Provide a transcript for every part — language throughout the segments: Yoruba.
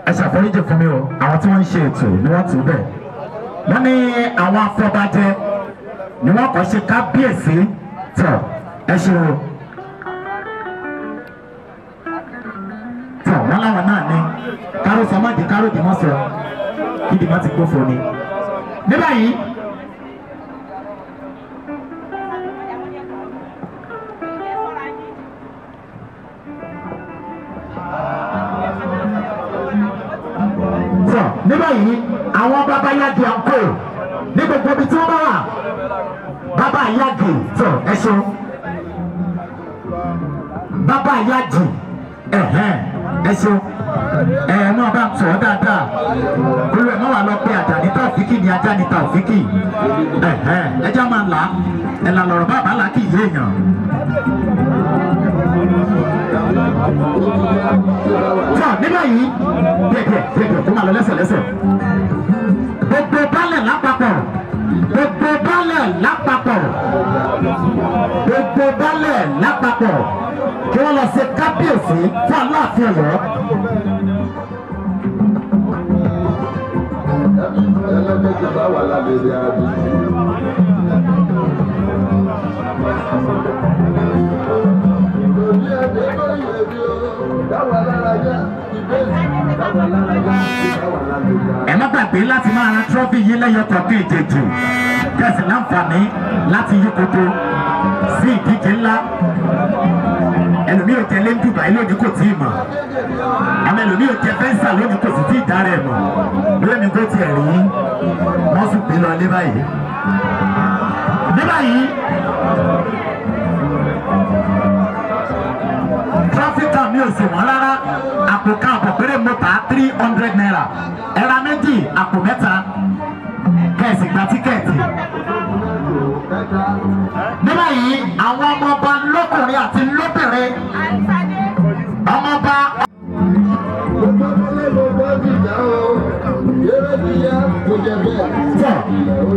ẹ ṣàforíjì fún mi o àwọn tí wọ́n ń ṣe ètò ni wọ́n tù bẹ́ẹ̀ wọ́n ní àwọn afọbajẹ ni wọ́n kọ́ ṣe kábíyèsí tọ̀ ẹ ṣe o tọ̀ wọ́n láwọn náà ní káró sọmọ́dé káró dì wọ́n sọ kí dì wọ́n ti gbófo ni ní báyìí. ní báyìí àwọn bàbá yági àǹkó ní gbogbo ibi tí wọ́n bá wà bàbá yági tọ̀ ẹ ṣeun bàbá yági ẹ ṣeun náà bá ń tọ̀ ọ́ dáadáa olú ẹ̀ náà wà lọ pé Àjàní Taofiki ni ajá ni Taofiki ẹjá máa là ẹ̀ là lọ̀rọ̀ bàbá là kì í yé èèyàn. Tọ́ ní báyìí díẹ̀ kó máa lọ lẹ́sẹ̀lẹ́sẹ̀ gbogbo baálẹ̀ lápapọ̀ gbogbo baálẹ̀ lápapọ̀ gbogbo baálẹ̀ lápapọ̀ kí wọ́n lọ ṣe kábíyèsí fún Aláàfin Ọ̀yọ́. Ẹ má gbàgbé láti máa ra trọ́fì yìí lẹ́yọ kọ̀ọ̀kan ìjẹ̀jù kẹsì láǹfààní láti yí koto sí ìdíje ńlá. Ẹlòmíì ò jẹ lẹ́ńdù báyìí lónìí kò tí ì mọ̀ àmọ́ ẹlòmíì ò jẹ fẹ́ǹsà lónìí kò sì tí ì dára ẹ̀ mọ̀ lónìí kò tiẹ̀ rí wọ́n sì gbé lọ lé báyìí. Ní báyìí tráfíkà mi ò sì wọ́n rárá àpò kan àpò péré mọ́tà 300 naira ẹ̀rà méjì àpò mẹ́ta kẹ̀sì gba tíkẹ́ẹ̀tì. Ní báyìí àwọn ọmọọba lọ́kùnrin àti lóbìnrin ọmọọba.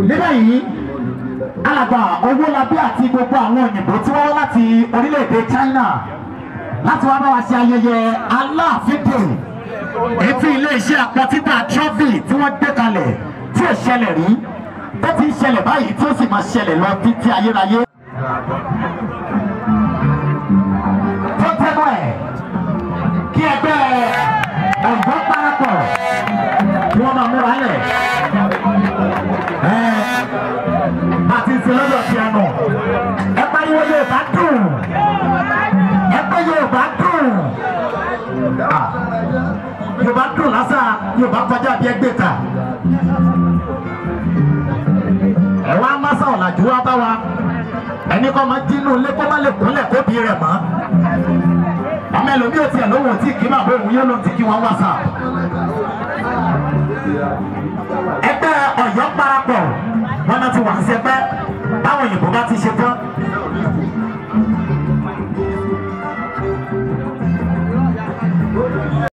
Ní báyìí alàgbà Owólabí àti gbogbo àwọn òyìnbó tí wọ́n wá láti orílẹ̀-èdè China láti wá bá wa ṣe ayẹyẹ Aláàfin Day ètò iléeṣẹ́ àpótíta trophy tí wọ́n gbé kalẹ̀ tí ò ṣẹlẹ̀ rí tó ti ń ṣẹlẹ̀ báyìí tí ó sì máa ṣẹlẹ̀ lọ títí ayérayé. tó tẹ́lẹ̀ ẹ̀ kí ẹgbẹ́ ọ̀gbọ́n parapọ̀ kí wọ́n máa múra lẹ̀ àti ìsinlọ́dọ̀ ti ẹnu ẹ pariwo Yorùbá dùn ẹgbẹ́ Yorùbá dùn Yorùbá dùn lásà Yorùbá kọjá bí ẹgbẹ́ ta ẹ wá másà ọ̀làjú wá bá wa ẹni kọ́ máa dínú ilé kó má lè kúnlẹ̀ kó bí rẹ̀ mọ́ ọmọ ẹlòmí ò tiẹ̀ lóhùn tí kì í máa bó òun yóò lóhùn tí kì wọ́n wá sà. ẹgbẹ́ Ọ̀yọ́ parapọ̀ wọn náà ti wà sí ẹgbẹ́ báwọn òyìnbó bá ti ṣe tán